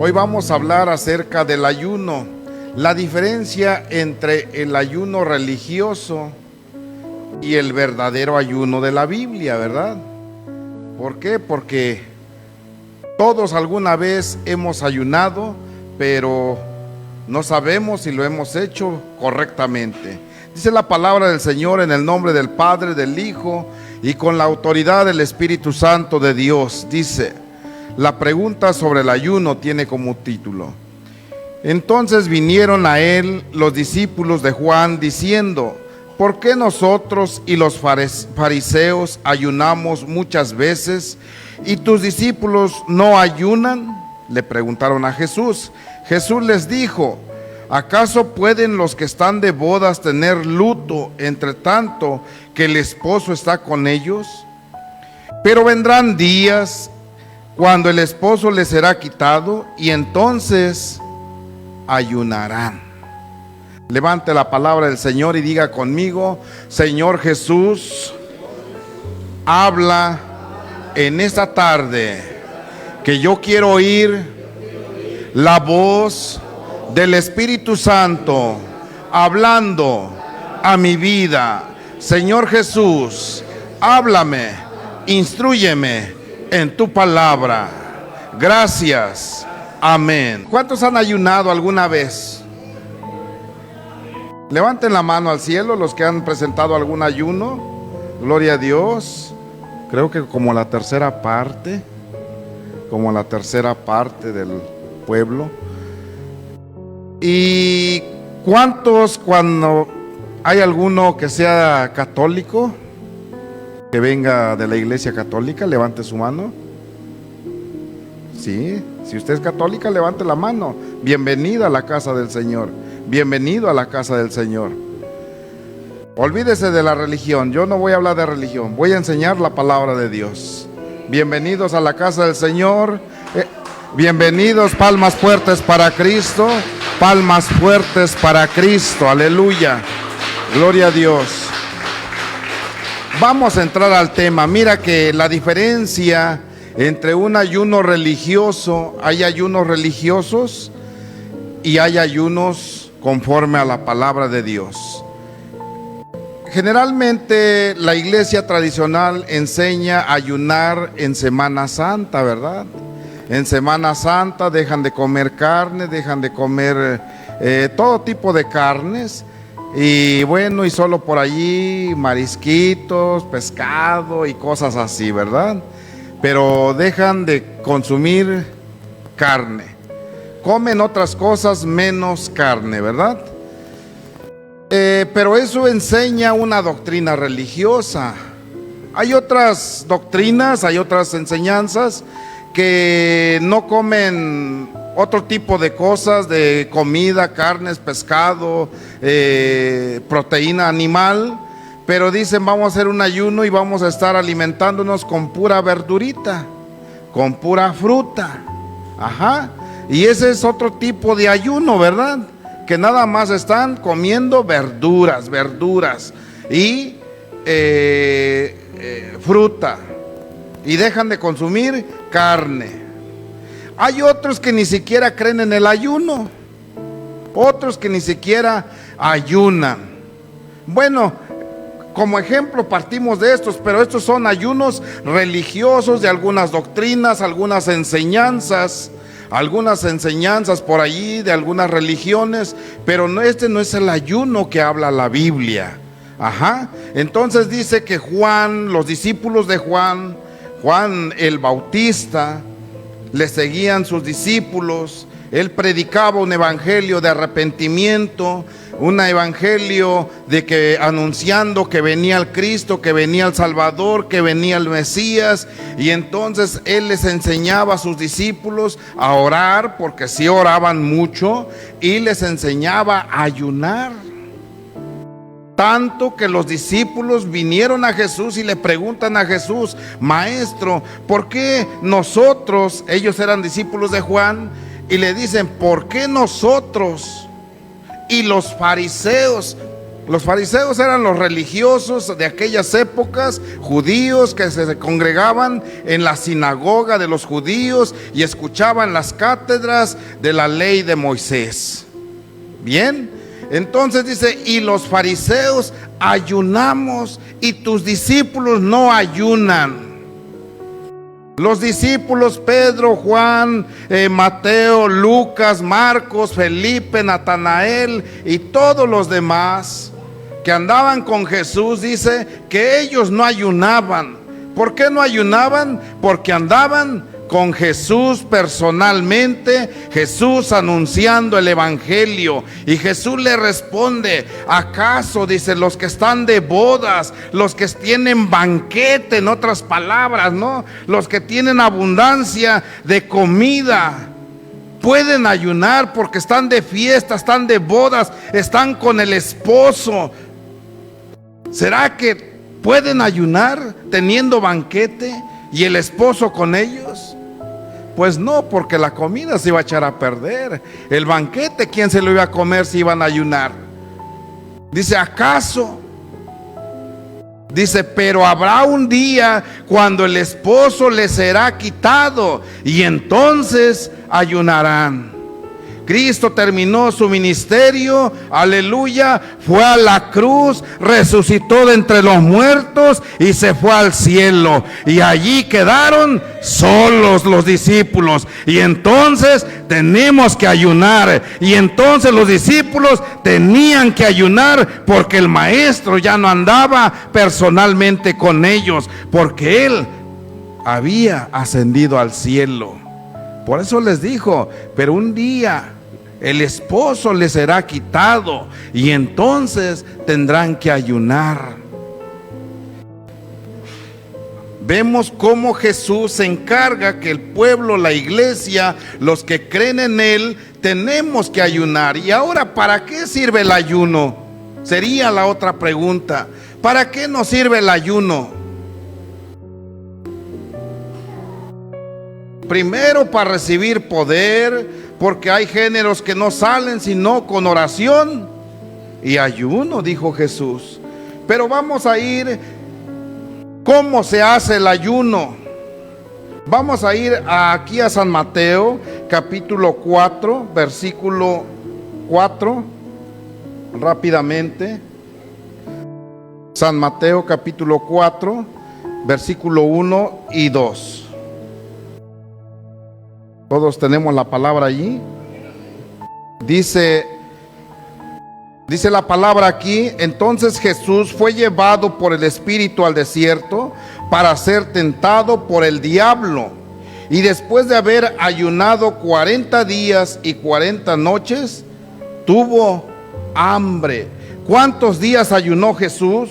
Hoy vamos a hablar acerca del ayuno, la diferencia entre el ayuno religioso y el verdadero ayuno de la Biblia, ¿verdad? ¿Por qué? Porque todos alguna vez hemos ayunado, pero no sabemos si lo hemos hecho correctamente. Dice la palabra del Señor en el nombre del Padre, del Hijo y con la autoridad del Espíritu Santo de Dios. Dice, la pregunta sobre el ayuno tiene como título: entonces vinieron a él los discípulos de Juan diciendo, ¿por qué nosotros y los fariseos ayunamos muchas veces y tus discípulos no ayunan? Le preguntaron a Jesús. Jesús les dijo, ¿acaso pueden los que están de bodas tener luto entre tanto que el esposo está con ellos? Pero vendrán días cuando el esposo les será quitado y entonces ayunarán. Levante la palabra del Señor y diga conmigo: Señor Jesús, habla en esta tarde, que yo quiero oír la voz del Espíritu Santo hablando a mi vida. Señor Jesús, háblame, instrúyeme en tu palabra. Gracias. Amén. ¿Cuántos han ayunado alguna vez? Levanten la mano al cielo los que han presentado algún ayuno. Gloria a Dios. Creo que como la tercera parte del pueblo. ¿Y cuántos, cuando hay alguno que sea católico, que venga de la iglesia católica, levante su mano? Sí, si usted es católica, levante la mano. Bienvenida a la casa del Señor. Bienvenido a la casa del Señor. Olvídese de la religión. Yo no voy a hablar de religión, voy a enseñar la palabra de Dios. Bienvenidos a la casa del Señor. Bienvenidos, palmas fuertes para Cristo. Palmas fuertes para Cristo. Aleluya. Gloria a Dios. Vamos a entrar al tema. Mira que la diferencia entre un ayuno religioso, hay ayunos religiosos y hay ayunos conforme a la palabra de Dios. Generalmente la iglesia tradicional enseña a ayunar en Semana Santa, ¿verdad? En Semana Santa dejan de comer carne, dejan de comer todo tipo de carnes. Y bueno, y solo por allí marisquitos, pescado y cosas así, ¿verdad? Pero dejan de consumir carne. Comen otras cosas menos carne, ¿verdad? Pero eso enseña una doctrina religiosa. Hay otras doctrinas, hay otras enseñanzas que no comen otro tipo de cosas, de comida, carnes, pescado, proteína animal, pero dicen vamos a hacer un ayuno y vamos a estar alimentándonos con pura verdurita, con pura fruta. Ajá. Y ese es otro tipo de ayuno, ¿verdad? Que nada más están comiendo verduras y fruta, y dejan de consumir carne. Hay otros que ni siquiera creen en el ayuno, otros que ni siquiera ayunan. Bueno, como ejemplo partimos de estos, pero estos son ayunos religiosos de algunas doctrinas, algunas enseñanzas por allí de algunas religiones, pero no, este no es el ayuno que habla la Biblia. Ajá. Entonces dice que Juan, los discípulos de Juan el Bautista, le seguían sus discípulos. Él predicaba un evangelio de arrepentimiento, un evangelio de que anunciando que venía el Cristo, que venía el Salvador, que venía el Mesías. Y entonces él les enseñaba a sus discípulos a orar, porque sí oraban mucho, y les enseñaba a ayunar. Tanto que los discípulos vinieron a Jesús y le preguntan a Jesús: Maestro, ¿por qué nosotros? Ellos eran discípulos de Juan, y le dicen: ¿por qué nosotros y los fariseos Los fariseos eran los religiosos de aquellas épocas, judíos que se congregaban en la sinagoga de los judíos y escuchaban las cátedras de la ley de Moisés. Bien, entonces dice, y los fariseos ayunamos y tus discípulos no ayunan. Los discípulos Pedro, Juan, Mateo, Lucas, Marcos, Felipe, Natanael y todos los demás que andaban con Jesús, dice que ellos no ayunaban. ¿Por qué no ayunaban? Porque andaban con Jesús personalmente, Jesús anunciando el evangelio. Y Jesús le responde, ¿acaso, dice, los que están de bodas, los que tienen banquete, en otras palabras, ¿no? Los que tienen abundancia de comida, pueden ayunar porque están de fiesta, están de bodas, están con el esposo? ¿Será que pueden ayunar teniendo banquete y el esposo con ellos? Pues no, porque la comida se iba a echar a perder. El banquete, ¿quién se lo iba a comer si iban a ayunar? Dice, ¿acaso? Dice, pero habrá un día cuando el esposo les será quitado y entonces ayunarán. Cristo terminó su ministerio, aleluya, fue a la cruz, resucitó de entre los muertos y se fue al cielo. Y allí quedaron solos los discípulos. Y entonces tenemos que ayunar. Y entonces los discípulos tenían que ayunar porque el maestro ya no andaba personalmente con ellos, porque él había ascendido al cielo. Por eso les dijo, pero un día el esposo les será quitado y entonces tendrán que ayunar. Vemos cómo Jesús se encarga que el pueblo, la iglesia, los que creen en Él, tenemos que ayunar. Y ahora, ¿para qué sirve el ayuno? Sería la otra pregunta. ¿Para qué nos sirve el ayuno? Primero, para recibir poder, porque hay géneros que no salen sino con oración y ayuno, dijo Jesús. Pero vamos a ir, ¿cómo se hace el ayuno? Vamos a ir aquí a San Mateo, capítulo 4, versículo 4, rápidamente. San Mateo, capítulo 4, versículo 1 y 2. Todos tenemos la palabra allí. Dice la palabra aquí: entonces Jesús fue llevado por el Espíritu al desierto para ser tentado por el diablo. Y después de haber ayunado 40 días y 40 noches, tuvo hambre. ¿Cuántos días ayunó Jesús?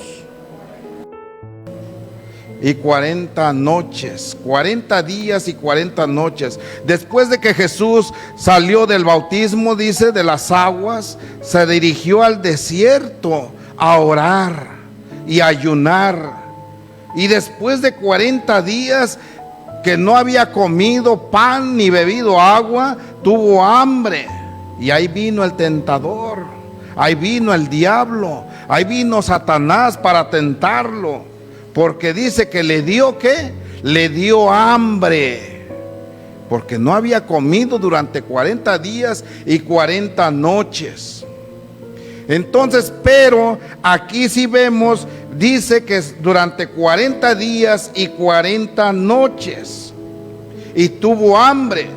Y 40 noches, 40 días y 40 noches. Después de que Jesús salió del bautismo, dice, de las aguas, se dirigió al desierto a orar y a ayunar. Y después de 40 días que no había comido pan ni bebido agua, tuvo hambre. Y ahí vino el tentador, ahí vino el diablo, ahí vino Satanás para tentarlo. Porque dice que le dio, ¿qué? Le dio hambre. Porque no había comido durante 40 días y 40 noches. Entonces, pero aquí sí vemos, dice que durante 40 días y 40 noches. Y tuvo hambre.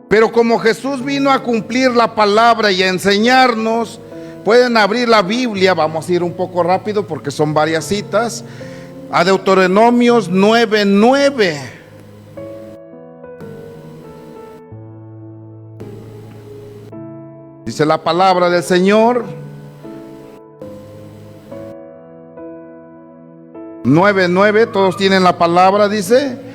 Pero como Jesús vino a cumplir la palabra y a enseñarnos, pueden abrir la Biblia, vamos a ir un poco rápido porque son varias citas, a Deuteronomios 9:9. Dice la palabra del Señor, 9:9, todos tienen la palabra, dice.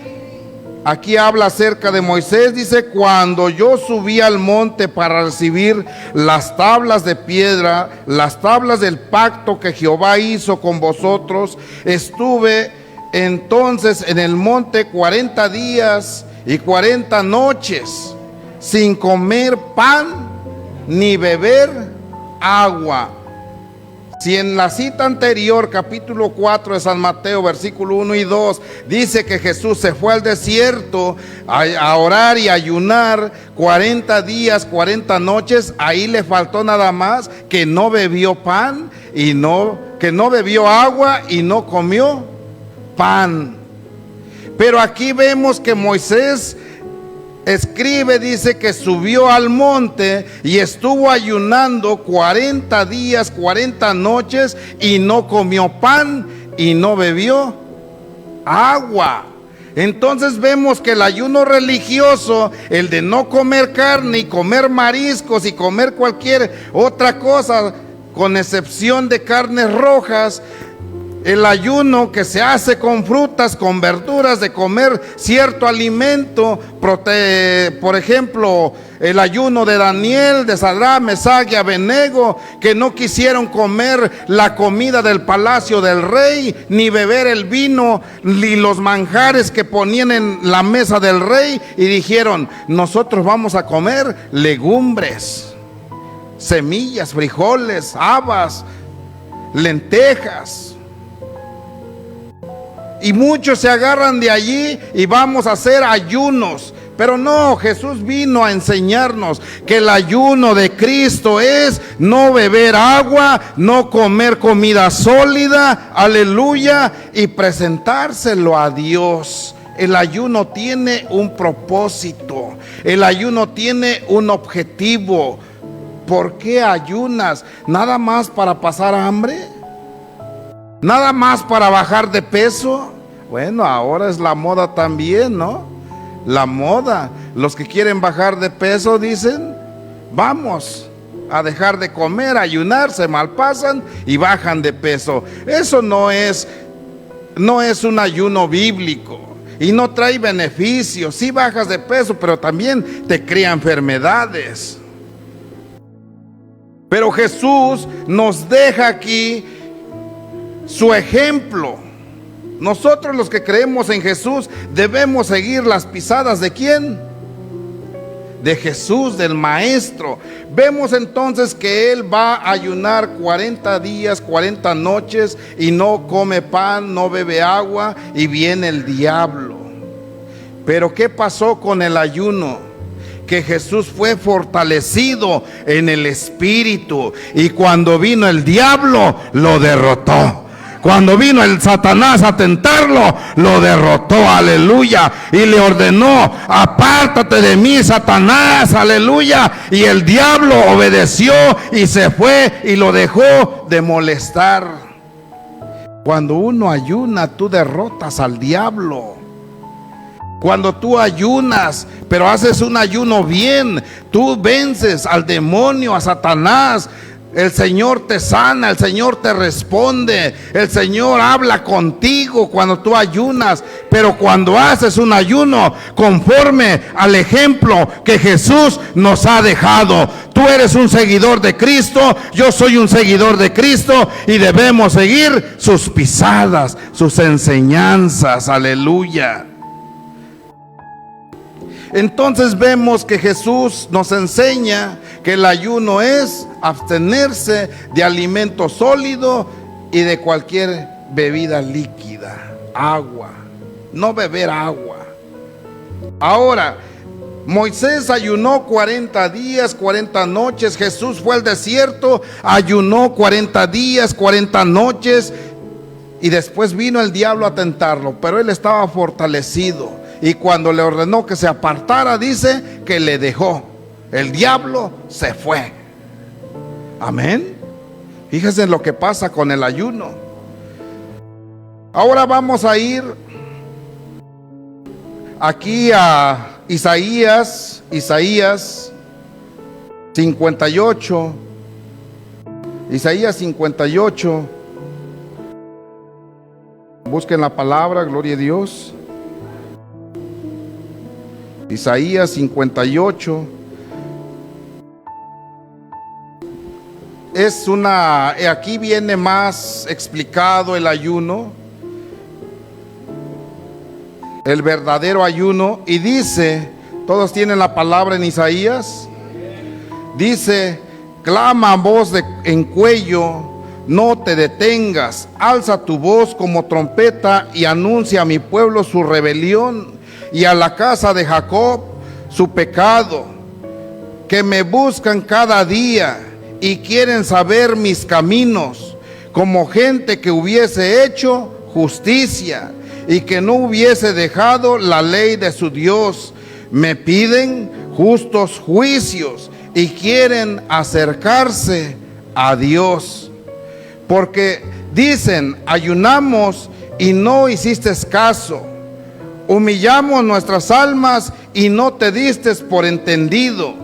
Aquí habla acerca de Moisés, dice: cuando yo subí al monte para recibir las tablas de piedra, las tablas del pacto que Jehová hizo con vosotros, estuve entonces en el monte 40 días y 40 noches, sin comer pan ni beber agua. Si en la cita anterior, capítulo 4 de San Mateo, versículo 1 y 2, dice que Jesús se fue al desierto a orar y ayunar 40 días, 40 noches, ahí le faltó nada más que no bebió pan que no bebió agua y no comió pan. Pero aquí vemos que Moisés escribe, dice que subió al monte y estuvo ayunando 40 días, 40 noches y no comió pan y no bebió agua. Entonces vemos que el ayuno religioso, el de no comer carne y comer mariscos y comer cualquier otra cosa, con excepción de carnes rojas, el ayuno que se hace con frutas, con verduras, de comer cierto alimento, por ejemplo, el ayuno de Daniel, de Sadrach, Mesach y Abednego, que no quisieron comer la comida del palacio del rey, ni beber el vino, ni los manjares que ponían en la mesa del rey, y dijeron: nosotros vamos a comer legumbres, semillas, frijoles, habas, lentejas. Y muchos se agarran de allí y vamos a hacer ayunos. Pero no, Jesús vino a enseñarnos que el ayuno de Cristo es no beber agua, no comer comida sólida, aleluya, y presentárselo a Dios. El ayuno tiene un propósito, el ayuno tiene un objetivo. ¿Por qué ayunas? ¿Nada más para pasar hambre? ¿Nada más para bajar de peso? Bueno, ahora es la moda también, ¿no? La moda. Los que quieren bajar de peso dicen: vamos a dejar de comer, a ayunar, se malpasan y bajan de peso. Eso no es un ayuno bíblico y no trae beneficios. Sí bajas de peso, pero también te crea enfermedades. Pero Jesús nos deja aquí su ejemplo. Nosotros, los que creemos en Jesús, debemos seguir las pisadas ¿de quién? De Jesús, del Maestro. Vemos entonces que Él va a ayunar 40 días, 40 noches y no come pan, no bebe agua, y viene el diablo. Pero ¿qué pasó con el ayuno? Que Jesús fue fortalecido en el espíritu, y cuando vino el diablo lo derrotó. Cuando vino el Satanás a tentarlo, lo derrotó, aleluya, y le ordenó: apártate de mí, Satanás, aleluya. Y el diablo obedeció y se fue y lo dejó de molestar. Cuando uno ayuna, tú derrotas al diablo. Cuando tú ayunas, pero haces un ayuno bien, tú vences al demonio, a Satanás. El Señor te sana, el Señor te responde, el Señor habla contigo cuando tú ayunas. Pero cuando haces un ayuno conforme al ejemplo que Jesús nos ha dejado, tú eres un seguidor de Cristo, yo soy un seguidor de Cristo, y debemos seguir sus pisadas, sus enseñanzas, aleluya. Entonces vemos que Jesús nos enseña que el ayuno es abstenerse de alimento sólido y de cualquier bebida líquida, agua, no beber agua. Ahora, Moisés ayunó 40 días, 40 noches, Jesús fue al desierto, ayunó 40 días, 40 noches, y después vino el diablo a tentarlo, pero él estaba fortalecido. Y cuando le ordenó que se apartara, dice que le dejó. El diablo se fue. Amén. Fíjense en lo que pasa con el ayuno. Ahora vamos a ir aquí a Isaías 58. Isaías 58. Busquen la palabra, gloria a Dios. Isaías 58 es aquí viene más explicado el ayuno, el verdadero ayuno, y dice, todos tienen la palabra en Isaías, dice: clama a voz en cuello no te detengas, alza tu voz como trompeta y anuncia a mi pueblo su rebelión y a la casa de Jacob su pecado, que me buscan cada día y quieren saber mis caminos, como gente que hubiese hecho justicia y que no hubiese dejado la ley de su Dios. Me piden justos juicios y quieren acercarse a Dios. Porque dicen, ayunamos y no hiciste caso, humillamos nuestras almas y no te diste por entendido.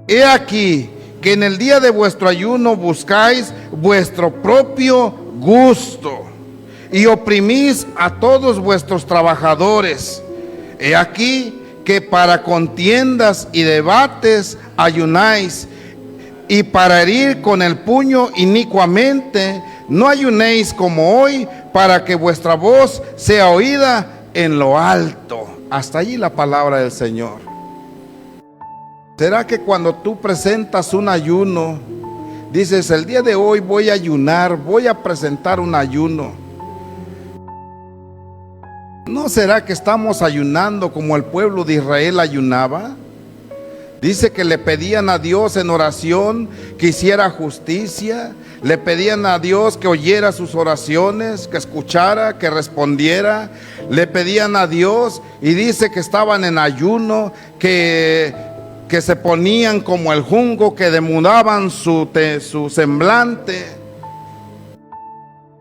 He aquí que en el día de vuestro ayuno buscáis vuestro propio gusto y oprimís a todos vuestros trabajadores. He aquí que para contiendas y debates ayunáis, y para herir con el puño inicuamente. No ayunéis como hoy, para que vuestra voz sea oída en lo alto. Hasta allí la palabra del Señor. ¿Será que cuando tú presentas un ayuno, dices, el día de hoy voy a ayunar, voy a presentar un ayuno? ¿No será que estamos ayunando como el pueblo de Israel ayunaba? Dice que le pedían a Dios en oración que hiciera justicia, le pedían a Dios que oyera sus oraciones, que escuchara, que respondiera, le pedían a Dios, y dice que estaban en ayuno, que se ponían como el junco, que demudaban su semblante.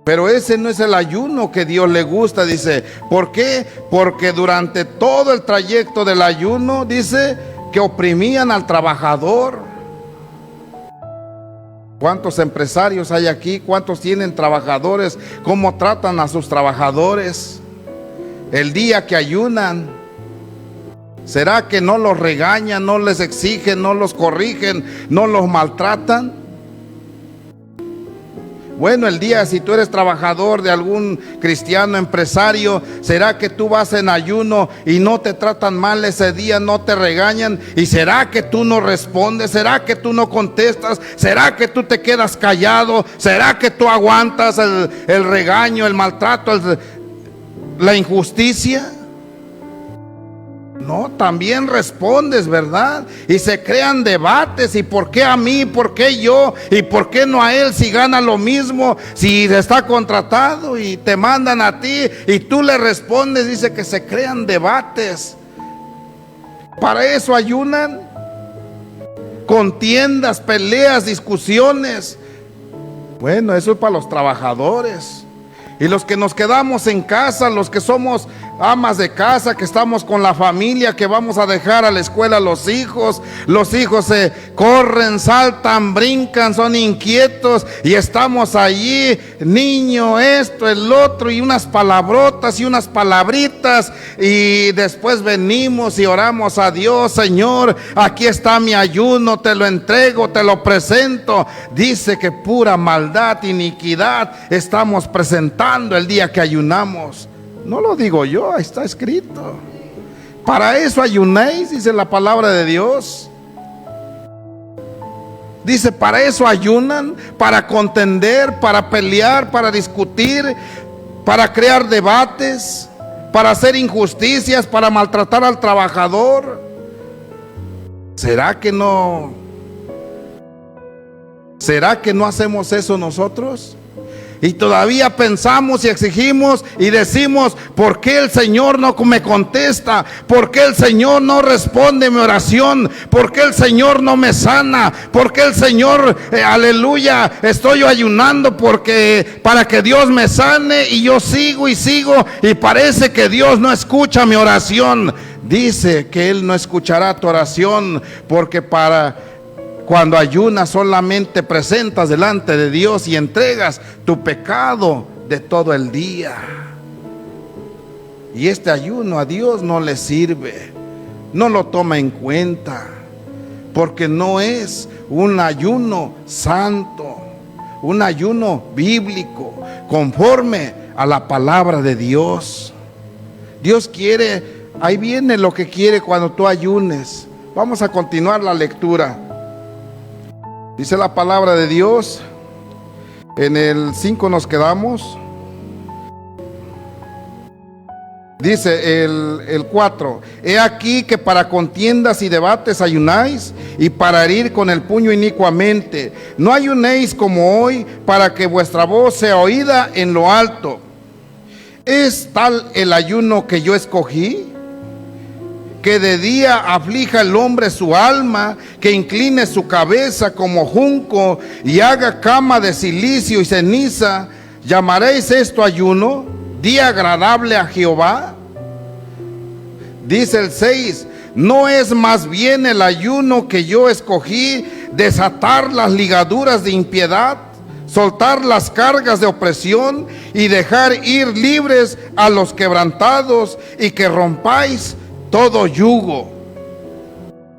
Pero ese no es el ayuno que Dios le gusta, dice. ¿Por qué? Porque durante todo el trayecto del ayuno, dice, que oprimían al trabajador. ¿Cuántos empresarios hay aquí? ¿Cuántos tienen trabajadores? ¿Cómo tratan a sus trabajadores el día que ayunan? ¿Será que no los regañan, no les exigen, no los corrigen, no los maltratan? Bueno, el día, si tú eres trabajador de algún cristiano empresario, ¿será que tú vas en ayuno y no te tratan mal ese día, no te regañan? ¿Y será que tú no respondes? ¿Será que tú no contestas? ¿Será que tú te quedas callado? ¿Será que tú aguantas el regaño, el maltrato, la injusticia? No, también respondes, ¿verdad? Y se crean debates, ¿y por qué a mí? ¿Por qué yo? ¿Y por qué no a él si gana lo mismo? Si está contratado y te mandan a ti y tú le respondes, dice que se crean debates. Para eso ayunan. Contiendas, peleas, discusiones. Bueno, eso es para los trabajadores. Y los que nos quedamos en casa, los que somos amas de casa, que estamos con la familia, que vamos a dejar a la escuela a los hijos se corren, saltan, brincan, son inquietos y estamos allí, niño, esto, el otro, y unas palabrotas y unas palabritas, y después venimos y oramos a Dios. Señor, aquí está mi ayuno, te lo entrego, te lo presento. Dice que pura maldad, iniquidad estamos presentando el día que ayunamos. No lo digo yo, está escrito. Para eso ayunéis, dice la palabra de Dios. Dice, para eso ayunan, para contender, para pelear, para discutir, para crear debates, para hacer injusticias, para maltratar al trabajador. ¿Será que no hacemos eso nosotros? Y todavía pensamos y exigimos y decimos, ¿por qué el Señor no me contesta? ¿Por qué el Señor no responde mi oración? ¿Por qué el Señor no me sana? ¿Por qué el Señor, aleluya, estoy ayunando para que Dios me sane, y yo sigo y parece que Dios no escucha mi oración? Dice que Él no escuchará tu oración, porque cuando ayunas solamente presentas delante de Dios y entregas tu pecado de todo el día. Y este ayuno a Dios no le sirve, no lo toma en cuenta, porque no es un ayuno santo, un ayuno bíblico, conforme a la palabra de Dios. Dios quiere, ahí viene lo que quiere cuando tú ayunes. Vamos a continuar la lectura. Dice la palabra de Dios En el 5 nos quedamos. Dice el 4: he aquí que para contiendas y debates ayunáis, y para herir con el puño inicuamente. No ayunéis como hoy, para que vuestra voz sea oída en lo alto. ¿Es tal el ayuno que yo escogí? Que de día aflija el hombre su alma, que incline su cabeza como junco y haga cama de cilicio y ceniza. ¿Llamaréis esto ayuno, día agradable a Jehová? Dice el 6: ¿no es más bien el ayuno que yo escogí desatar las ligaduras de impiedad, soltar las cargas de opresión y dejar ir libres a los quebrantados, y que rompáis todo yugo?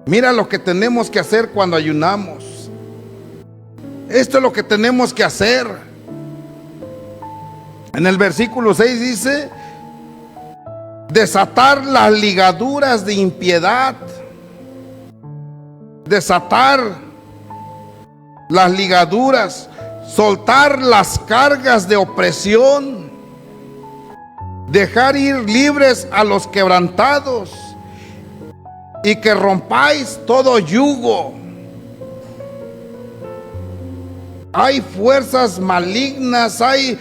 Mira lo que tenemos que hacer cuando ayunamos. Esto es lo que tenemos que hacer. En el versículo 6 dice: desatar las ligaduras de impiedad. Desatar las ligaduras, soltar las cargas de opresión, dejar ir libres a los quebrantados, y que rompáis todo yugo. Hay fuerzas malignas, hay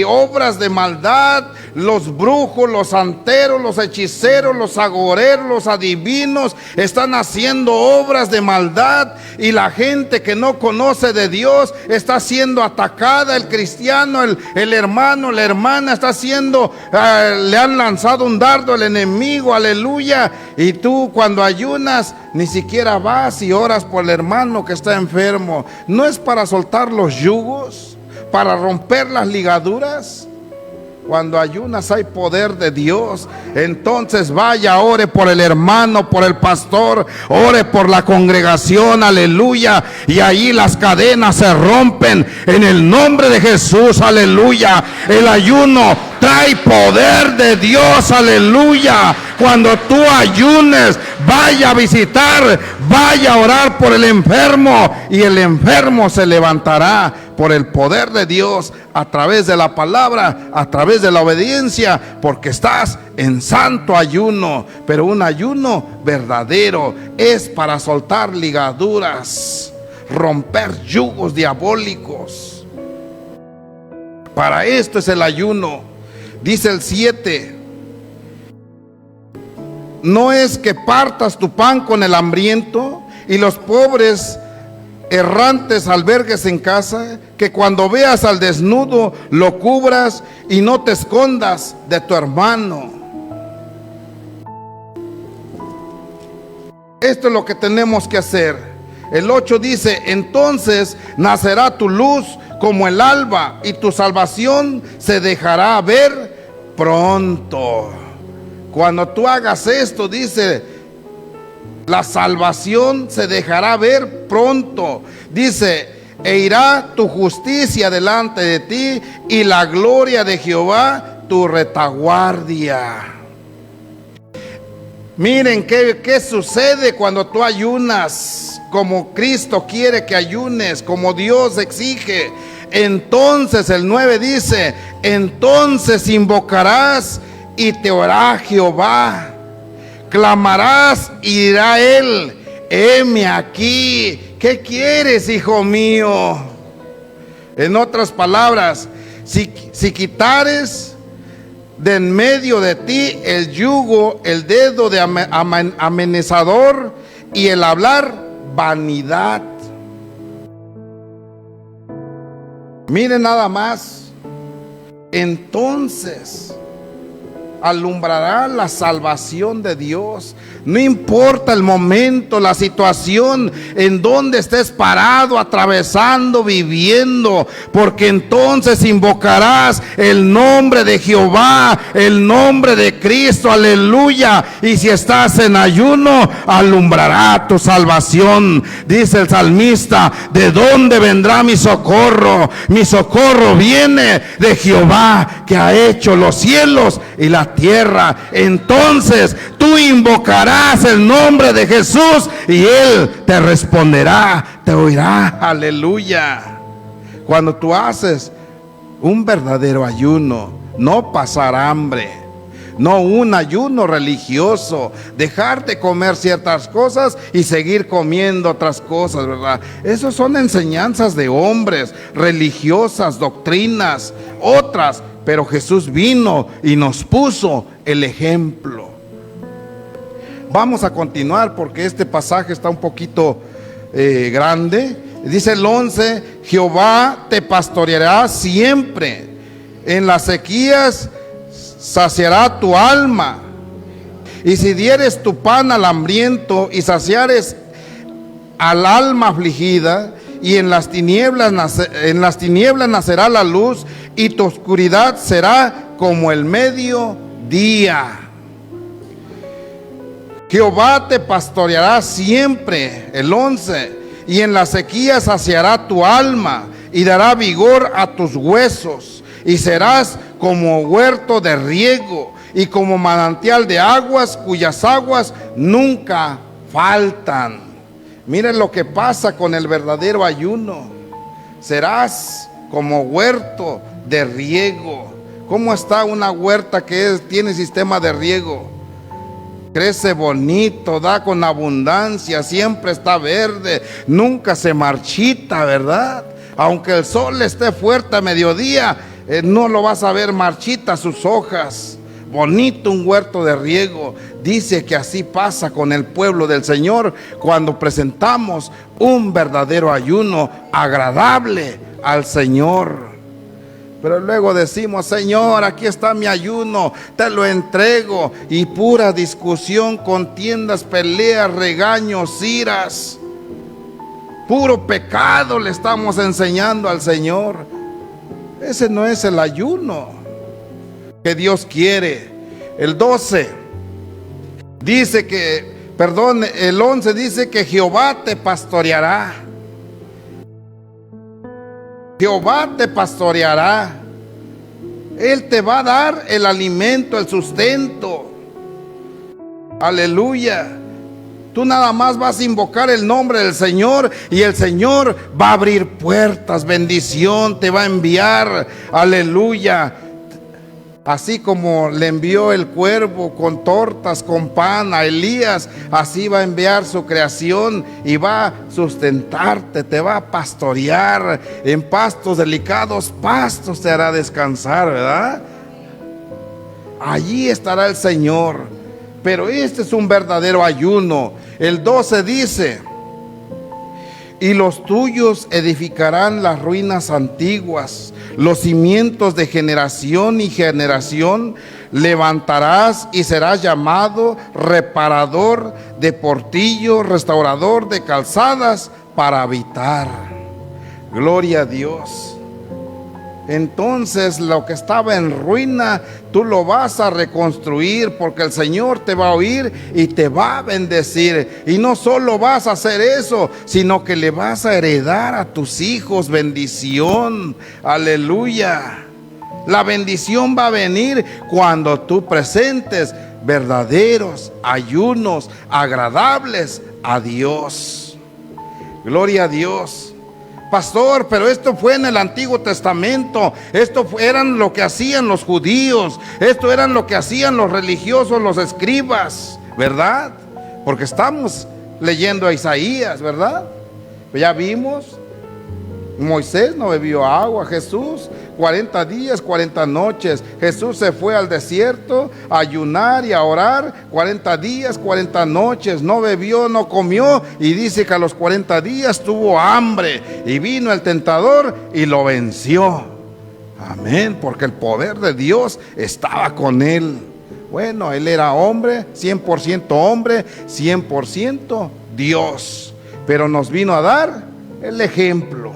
obras de maldad. Los brujos, los santeros, los hechiceros, los agoreros, los adivinos están haciendo obras de maldad, y la gente que no conoce de Dios está siendo atacada. El cristiano, el hermano, la hermana está siendo, le han lanzado un dardo al enemigo, aleluya. Y tú, cuando ayunas, ni siquiera vas y oras por el hermano que está enfermo. ¿No es para soltar los yugos, para romper las ligaduras? Cuando ayunas hay poder de Dios. Entonces vaya, ore por el hermano, por el pastor, ore por la congregación, aleluya. Y ahí las cadenas se rompen en el nombre de Jesús, aleluya. El ayuno trae poder de Dios, aleluya. Cuando tú ayunes, vaya a visitar, vaya a orar por el enfermo, y el enfermo se levantará por el poder de Dios, a través de la palabra, a través de la obediencia, porque estás en santo ayuno. Pero un ayuno verdadero es para soltar ligaduras, romper yugos diabólicos. Para esto es el ayuno. Dice el 7: ¿no es que partas tu pan con el hambriento, y los pobres errantes albergues en casa? Que cuando veas al desnudo lo cubras, y no te escondas de tu hermano. Esto es lo que tenemos que hacer. El 8 dice: entonces nacerá tu luz como el alba, y tu salvación se dejará ver pronto. Cuando tú hagas esto, dice, la salvación se dejará ver pronto. Dice: e irá tu justicia delante de ti, y la gloria de Jehová tu retaguardia. Miren qué sucede cuando tú ayunas como Cristo quiere que ayunes, como Dios exige. Entonces el 9 dice: entonces invocarás y te oirá Jehová, clamarás y dirá él: heme aquí, ¿qué quieres, hijo mío? En otras palabras, si quitares de en medio de ti el yugo, el dedo de amenazador, y el hablar vanidad. Miren nada más. Entonces alumbrará la salvación de Dios. No importa el momento, la situación en donde estés parado, atravesando, viviendo, porque entonces invocarás el nombre de Jehová, el nombre de Cristo, aleluya. Y si estás en ayuno, alumbrará tu salvación. Dice el salmista: ¿de dónde vendrá mi socorro? Mi socorro viene de Jehová, que ha hecho los cielos y la tierra. Entonces tú invocarás el nombre de Jesús, y Él te responderá, te oirá, aleluya. Cuando tú haces un verdadero ayuno, no pasar hambre, no un ayuno religioso, dejar de comer ciertas cosas y seguir comiendo otras cosas, ¿verdad? Esas son enseñanzas de hombres, religiosas, doctrinas, otras, pero Jesús vino y nos puso el ejemplo. Vamos a continuar porque este pasaje está un poquito grande. Dice el 11: Jehová te pastoreará siempre, en las sequías saciará tu alma, y si dieres tu pan al hambriento y saciares al alma afligida, y en las tinieblas nacerá la luz, y tu oscuridad será como el mediodía. Jehová te pastoreará siempre, el 11, y en la sequía saciará tu alma y dará vigor a tus huesos, y serás como huerto de riego y como manantial de aguas cuyas aguas nunca faltan. Miren lo que pasa con el verdadero ayuno. Serás como huerto de riego. ¿Cómo está una huerta que tiene sistema de riego? Crece bonito, da con abundancia, siempre está verde, nunca se marchita, ¿verdad? Aunque el sol esté fuerte a mediodía, no lo vas a ver marchita sus hojas. Bonito un huerto de riego. Dice que así pasa con el pueblo del Señor cuando presentamos un verdadero ayuno agradable al Señor. Pero luego decimos: Señor, aquí está mi ayuno, te lo entrego. Y pura discusión, contiendas, peleas, regaños, iras. Puro pecado le estamos enseñando al Señor. Ese no es el ayuno que Dios quiere. El 12 dice que, el 11 dice que Jehová te pastoreará. Jehová te pastoreará. Él te va a dar el alimento, el sustento. Aleluya. Tú nada más vas a invocar el nombre del Señor y el Señor va a abrir puertas, bendición te va a enviar. Aleluya. Así como le envió el cuervo con tortas, con pan a Elías, así va a enviar su creación y va a sustentarte, te va a pastorear en pastos delicados, pastos te hará descansar, ¿verdad? Allí estará el Señor. Pero este es un verdadero ayuno. El 12 dice: y los tuyos edificarán las ruinas antiguas, los cimientos de generación y generación levantarás, y serás llamado reparador de portillo, restaurador de calzadas para habitar. Gloria a Dios. Entonces lo que estaba en ruina, tú lo vas a reconstruir, porque el Señor te va a oír y te va a bendecir. Y no solo vas a hacer eso, sino que le vas a heredar a tus hijos bendición. Aleluya. La bendición va a venir cuando tú presentes verdaderos ayunos agradables a Dios. Gloria a Dios. Pastor, pero esto fue en el Antiguo Testamento. Esto eran lo que hacían los judíos. Esto eran lo que hacían los religiosos, los escribas, ¿verdad? Porque estamos leyendo a Isaías, ¿verdad? Ya vimos, Moisés no bebió agua, Jesús 40 días, 40 noches. Jesús se fue al desierto a ayunar y a orar 40 días, 40 noches. No bebió, no comió, y dice que a los 40 días tuvo hambre y vino el tentador y lo venció. Amén, porque el poder de Dios estaba con él. Bueno, él era hombre, 100% Dios, pero nos vino a dar el ejemplo.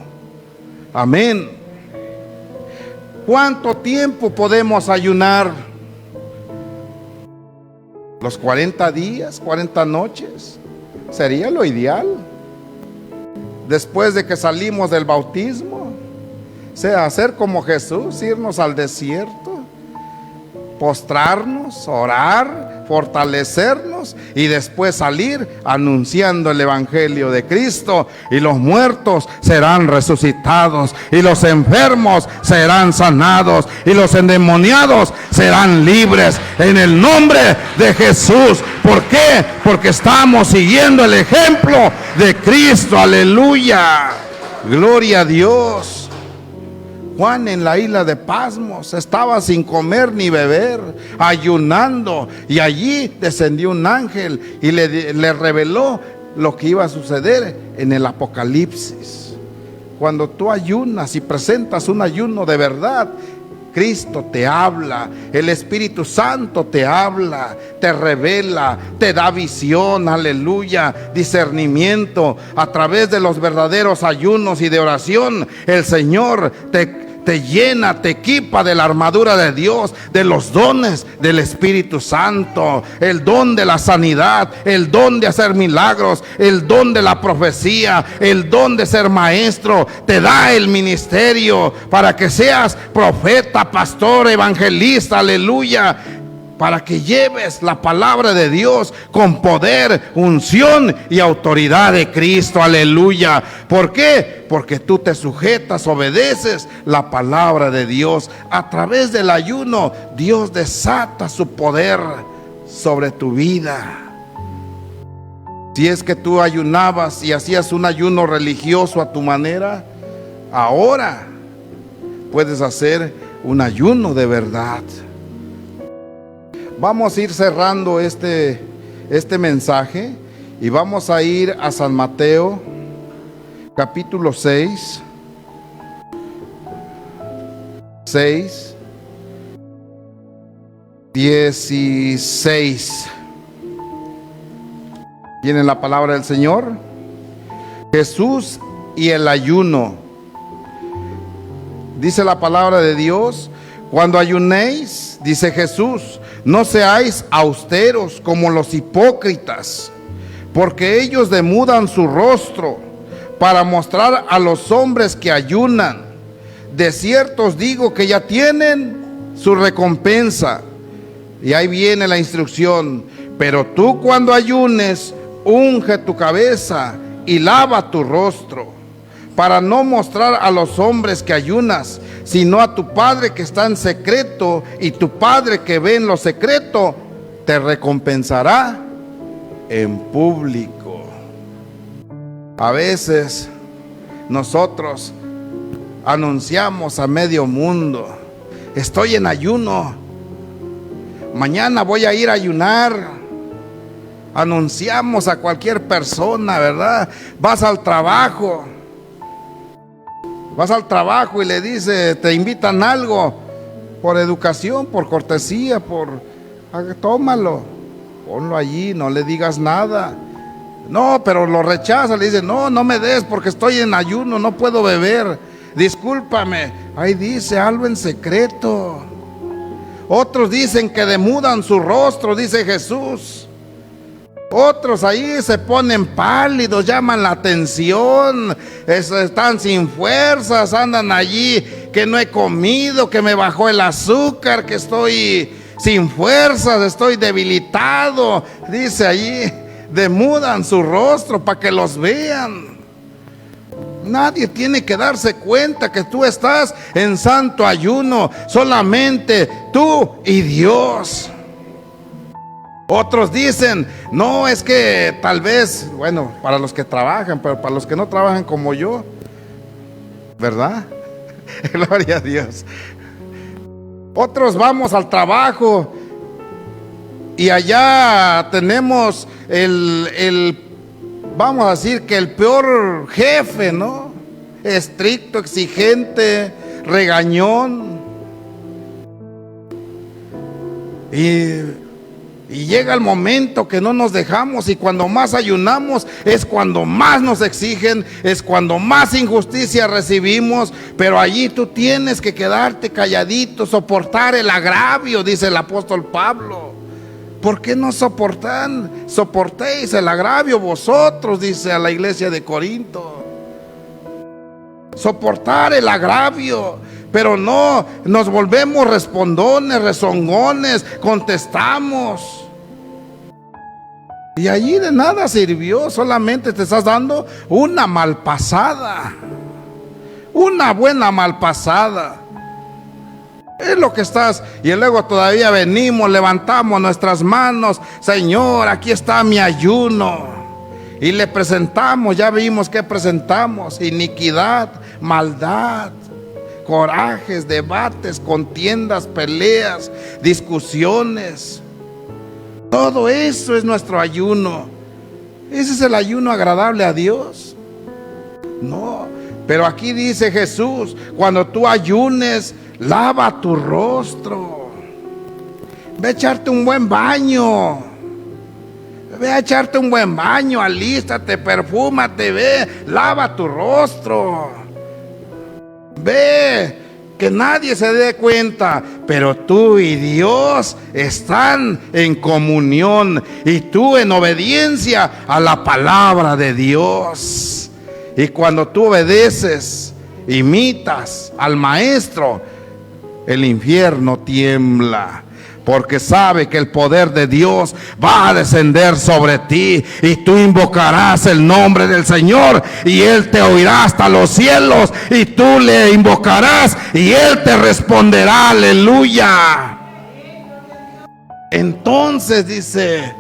Amén. ¿Cuánto tiempo podemos ayunar? ¿Los 40 días, 40 noches? Sería lo ideal. Después de que salimos del bautismo, sea hacer como Jesús, irnos al desierto postrarnos, orar, fortalecernos y después salir anunciando el evangelio de Cristo, y los muertos serán resucitados y los enfermos serán sanados y los endemoniados serán libres en el nombre de Jesús. ¿Por qué? Porque estamos siguiendo el ejemplo de Cristo. Aleluya, gloria a Dios. Juan en la isla de Pasmos estaba sin comer ni beber, ayunando, y allí descendió un ángel y le reveló lo que iba a suceder en el Apocalipsis. Cuando tú ayunas y presentas un ayuno de verdad, Cristo te habla, el Espíritu Santo te habla, te revela, te da visión, aleluya, discernimiento. A través de los verdaderos ayunos y de oración, el Señor te llena, te equipa de la armadura de Dios, de los dones del Espíritu Santo, el don de la sanidad, el don de hacer milagros, el don de la profecía, el don de ser maestro. Te da el ministerio para que seas profeta, pastor, evangelista, aleluya, para que lleves la palabra de Dios con poder, unción y autoridad de Cristo, aleluya. ¿Por qué? Porque tú te sujetas, obedeces la palabra de Dios. A través del ayuno, Dios desata su poder sobre tu vida. Si es que tú ayunabas y hacías un ayuno religioso a tu manera, ahora puedes hacer un ayuno de verdad. Vamos a ir cerrando este mensaje y vamos a ir a San Mateo, capítulo 6, 16. ¿Tienen la palabra del Señor? Jesús y el ayuno. Dice la palabra de Dios: cuando ayunéis, dice Jesús, no seáis austeros como los hipócritas, porque ellos demudan su rostro para mostrar a los hombres que ayunan. De cierto os digo que ya tienen su recompensa. Y ahí viene la instrucción: pero tú cuando ayunes, unge tu cabeza y lava tu rostro, para no mostrar a los hombres que ayunas, sino a tu Padre que está en secreto, y tu Padre que ve en lo secreto te recompensará en público. A veces nosotros anunciamos a medio mundo: estoy en ayuno, mañana voy a ir a ayunar. Anunciamos a cualquier persona, ¿verdad? Vas al trabajo y le dice, te invitan algo, por educación, por cortesía, tómalo, ponlo allí, no le digas nada. No, pero lo rechaza, le dice, no me des porque estoy en ayuno, no puedo beber, discúlpame. Ahí dice, algo en secreto. Otros dicen que demudan su rostro, dice Jesús. Otros ahí se ponen pálidos, llaman la atención, están sin fuerzas, andan allí, que no he comido, que me bajó el azúcar, que estoy sin fuerzas, estoy debilitado. Dice allí, demudan su rostro para que los vean. Nadie tiene que darse cuenta que tú estás en santo ayuno, solamente tú y Dios. Otros dicen, no, es que tal vez, bueno, para los que trabajan, pero para los que no trabajan como yo, ¿verdad? Gloria a Dios. Otros vamos al trabajo y allá tenemos vamos a decir que el peor jefe, ¿no? Estricto, exigente, regañón. Y llega el momento que no nos dejamos, y cuando más ayunamos es cuando más nos exigen, es cuando más injusticia recibimos. Pero allí tú tienes que quedarte calladito, soportar el agravio, dice el apóstol Pablo. ¿Por qué no soportéis el agravio vosotros? Dice a la iglesia de Corinto. Soportar el agravio. pero no, nos volvemos respondones, rezongones, contestamos. Y allí de nada sirvió, solamente te estás dando una malpasada, una buena malpasada. Es lo que estás. Y luego todavía venimos, levantamos nuestras manos: Señor, aquí está mi ayuno. Y le presentamos, ya vimos que presentamos: iniquidad, maldad, corajes, debates, contiendas, peleas, discusiones. Todo eso es nuestro ayuno. ¿Ese es el ayuno agradable a Dios? No, pero aquí dice Jesús: cuando tú ayunes, lava tu rostro, ve a echarte un buen baño, ve a echarte un buen baño, alístate, perfúmate, ve, lava tu rostro, ve, que nadie se dé cuenta, pero tú y Dios están en comunión, y tú en obediencia a la palabra de Dios. Y cuando tú obedeces, imitas al maestro, el infierno tiembla, porque sabe que el poder de Dios va a descender sobre ti, y tú invocarás el nombre del Señor, y Él te oirá hasta los cielos, y tú le invocarás y Él te responderá. Aleluya. Entonces dice: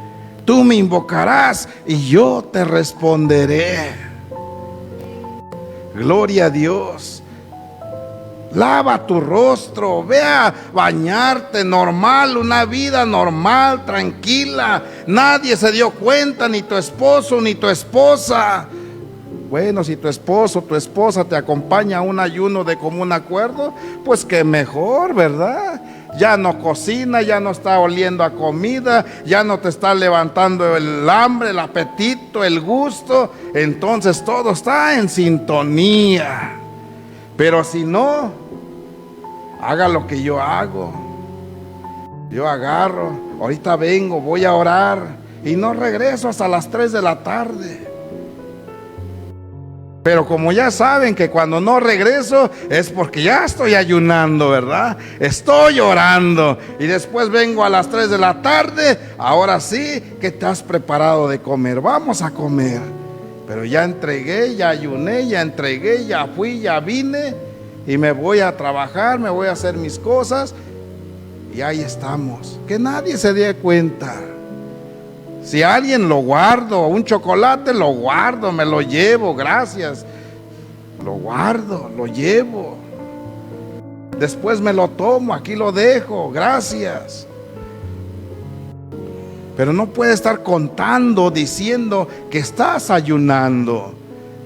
tú me invocarás y yo te responderé. Gloria a Dios. Lava tu rostro, ve a bañarte normal, una vida normal, tranquila. Nadie se dio cuenta, ni tu esposo ni tu esposa. Bueno, si tu esposo o tu esposa te acompaña a un ayuno de común acuerdo, pues que mejor, ¿verdad? Ya no cocina, ya no está oliendo a comida, ya no te está levantando el hambre, el apetito, el gusto. Entonces todo está en sintonía. Pero si no, haga lo que yo hago. Yo agarro, ahorita vengo, voy a orar, y no regreso hasta las 3 de la tarde. Pero como ya saben que cuando no regreso es porque ya estoy ayunando, ¿verdad? Estoy orando, y después vengo a las 3 de la tarde. Ahora sí que te has preparado de comer, vamos a comer. Pero ya entregué, ya ayuné, ya entregué, ya fui, ya vine, y me voy a trabajar, me voy a hacer mis cosas, y ahí estamos. Que nadie se dé cuenta. Si alguien lo guardo, un chocolate lo guardo, me lo llevo, gracias. Lo guardo, lo llevo. Después me lo tomo, aquí lo dejo, gracias. Pero no puedes estar contando, diciendo que estás ayunando.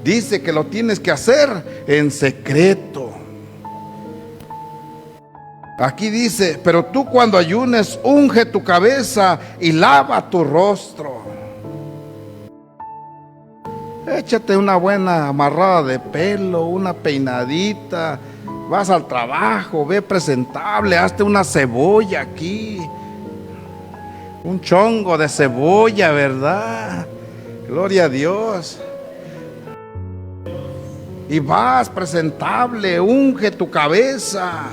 Dice que lo tienes que hacer en secreto. Aquí dice: pero tú cuando ayunes, unge tu cabeza y lava tu rostro. Échate una buena amarrada de pelo, una peinadita. Vas al trabajo, ve presentable, hazte una cebolla aquí, un chongo de cebolla, ¿verdad? Gloria a Dios. Y vas presentable, unge tu cabeza,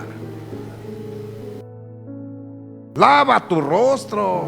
lava tu rostro,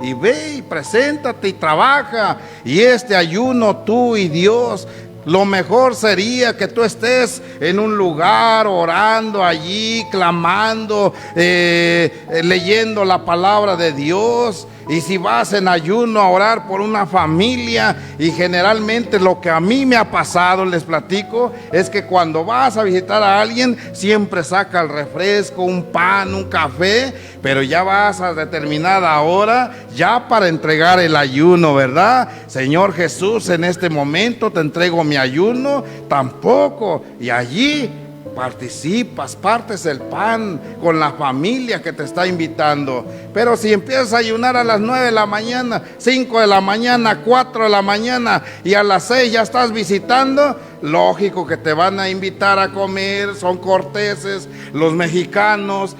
y ve y preséntate y trabaja. Y este ayuno, tú y Dios, lo mejor sería que tú estés en un lugar orando allí, clamando, leyendo la palabra de Dios. Y si vas en ayuno a orar por una familia, y generalmente lo que a mí me ha pasado, les platico, es que cuando vas a visitar a alguien, siempre saca el refresco, un pan, un café, pero ya vas a determinada hora, ya para entregar el ayuno, ¿verdad? Señor Jesús, en este momento te entrego mi ayuno, tampoco. Y allí participas, partes el pan con la familia que te está invitando. Pero si empiezas a ayunar a las 9 de la mañana, 5 de la mañana, 4 de la mañana, y a las 6 ya estás visitando, lógico que te van a invitar a comer, son corteses los mexicanos.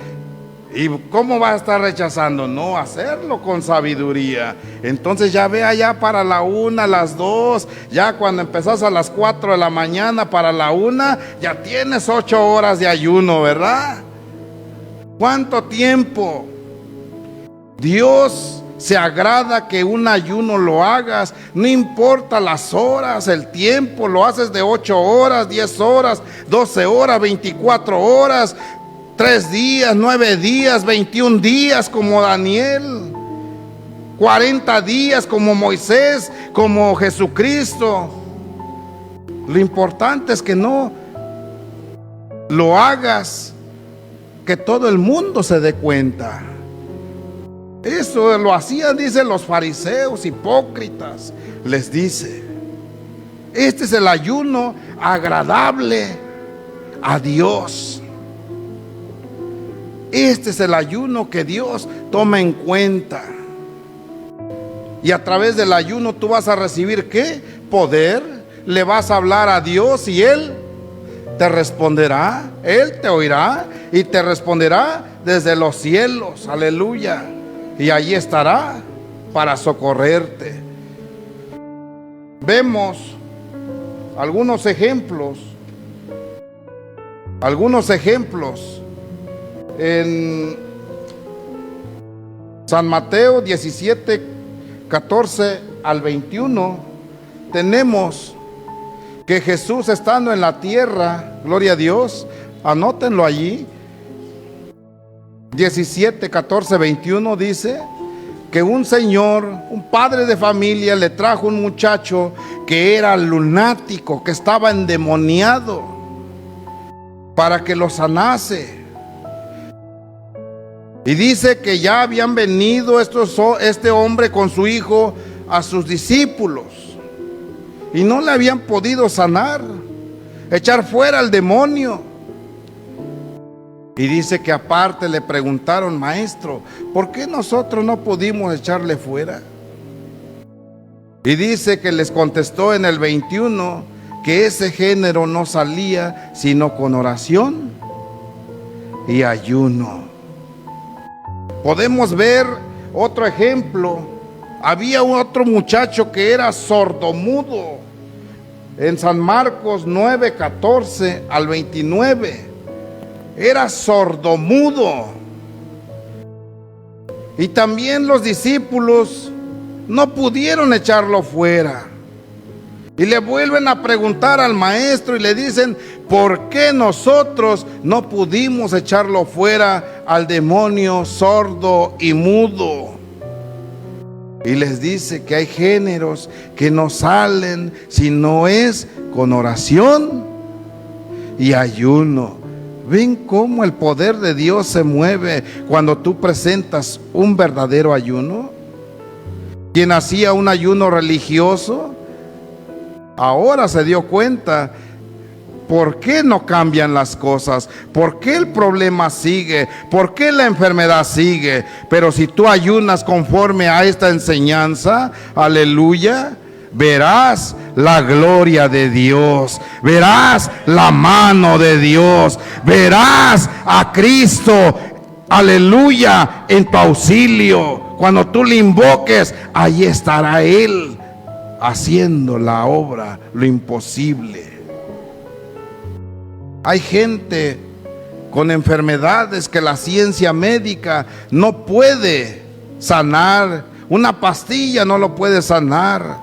¿Y cómo va a estar rechazando? No, hacerlo con sabiduría. Entonces ya vea, ya para la 1, las 2, ya cuando empezás a las 4 de la mañana para la 1, ya tienes 8 horas de ayuno, ¿verdad? ¿Cuánto tiempo? Dios se agrada que un ayuno lo hagas, no importa las horas, el tiempo, lo haces de 8 horas, 10 horas, 12 horas, 24 horas, 3 días, 9 días, 21 días como Daniel, 40 días como Moisés, como Jesucristo. Lo importante es que no lo hagas que todo el mundo se dé cuenta. Eso lo hacían, dicen los fariseos hipócritas. Les dice, este es el ayuno agradable a Dios. Este es el ayuno que Dios toma en cuenta. Y a través del ayuno tú vas a recibir ¿qué? Poder. Le vas a hablar a Dios y Él te responderá. Él te oirá y te responderá desde los cielos. Aleluya. Y allí estará para socorrerte. Vemos algunos ejemplos. En San Mateo 17, 14 al 21, tenemos que Jesús estando en la tierra, gloria a Dios, anótenlo allí, 17, 14, 21 dice que un señor, un padre de familia le trajo un muchacho que era lunático, que estaba endemoniado, para que lo sanase. Y dice que ya habían venido este hombre con su hijo a sus discípulos y no le habían podido sanar, echar fuera al demonio. Y dice que aparte le preguntaron, maestro, ¿por qué nosotros no pudimos echarle fuera? Y dice que les contestó en el 21 que ese género no salía sino con oración y ayuno. Podemos ver otro ejemplo. Había otro muchacho que era sordomudo. En San Marcos 9, 14 al 29. Era sordomudo. Y también los discípulos no pudieron echarlo fuera. Y le vuelven a preguntar al maestro y le dicen, ¿por qué nosotros no pudimos echarlo fuera al demonio sordo y mudo? Y les dice que hay géneros que no salen si no es con oración y ayuno. ¿Ven cómo el poder de Dios se mueve cuando tú presentas un verdadero ayuno? Quien hacía un ayuno religioso, ahora se dio cuenta por qué no cambian las cosas, por qué el problema sigue, por qué la enfermedad sigue. Pero si tú ayunas conforme a esta enseñanza, aleluya, verás la gloria de Dios, verás la mano de Dios, verás a Cristo, aleluya, en tu auxilio. Cuando tú le invoques, ahí estará Él haciendo la obra, lo imposible. Hay gente con enfermedades que la ciencia médica no puede sanar. Una pastilla no lo puede sanar.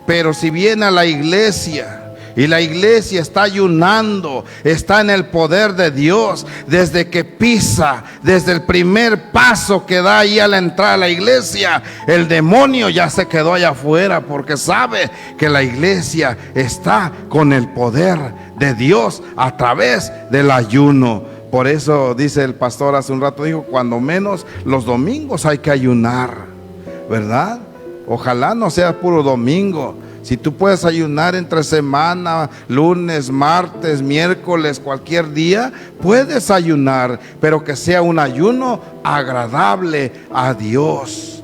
Pero si viene a la iglesia y la iglesia está ayunando, está en el poder de Dios, desde que pisa, desde el primer paso que da ahí a la entrada a la iglesia, el demonio ya se quedó allá afuera, porque sabe que la iglesia está con el poder de Dios a través del ayuno. Por eso dice el pastor hace un rato, dijo, cuando menos los domingos hay que ayunar, ¿verdad? Ojalá no sea puro domingo. Si tú puedes ayunar entre semana, lunes, martes, miércoles, cualquier día, puedes ayunar, pero que sea un ayuno agradable a Dios.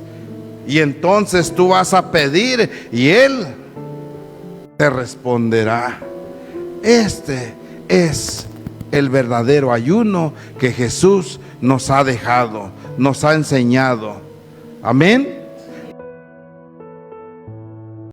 Y entonces tú vas a pedir y Él te responderá. Este es el verdadero ayuno que Jesús nos ha dejado, nos ha enseñado. Amén.